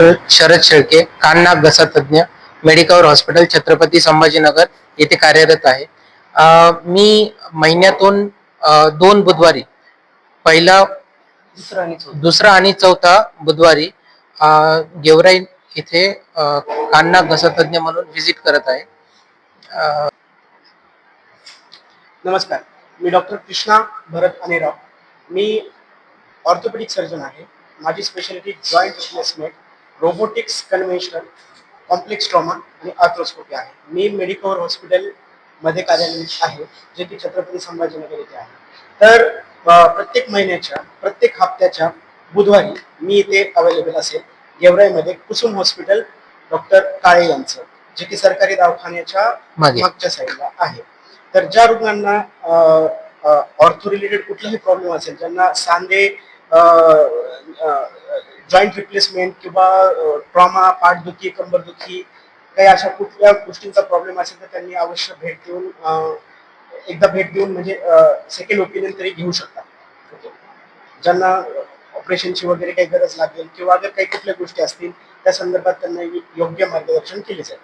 Doctor Sharad Shelke, कान नाक घसा तज्ञ, मेडिकवर हॉस्पिटल, छत्रपती संभाजीनगर येथे कार्यरत आहे. मी महिन्यातून 2 बुधवारी, पहिला, दुसरा आणि चौथा बुधवारी गेवराई इथे कान नाक घसा तज्ञ म्हणून व्हिजिट करत आहे. नमस्कार, मी डॉक्टर कृष्णा भरत अनेराव. मी ऑर्थोपेडिक सर्जन आहे. माझी speciality joint replacement, robotics, conventional, complex trauma आणि आर्थ्रोस्कोपी आहे. मी मेडिकवर हॉस्पिटलमध्ये कार्यरत आहे, जे की छत्रपती संभाजीनगर येथे आहे. तर प्रत्येक महिन्याच्या, प्रत्येक हप्त्याच्या बुधवारी मी इथे अवेलेबल असेल गेवराईमध्ये, कुसुम हॉस्पिटल, डॉक्टर काळे यांचं, जे की सरकारी दवाखान्याच्या मागच्या साईडला आहे. तर ज्या रुग्णांना ऑर्थो रिलेटेड कुठलाही प्रॉब्लेम असेल, ज्यांना सांधे, जॉईंट रिप्लेसमेंट किंवा ट्रॉमा, पाठदुखी, कंबरदुखी, काही अशा कुठल्या गोष्टींचा प्रॉब्लेम असेल तर त्यांनी अवश्य एकदा भेट देऊन म्हणजे सेकंड ओपिनियन तरी घेऊ शकतात. ज्यांना ऑपरेशनची वगैरे काही गरज लागेल किंवा अगर काही कुठल्या गोष्टी असतील त्या संदर्भात त्यांना योग्य मार्गदर्शन केले जाईल.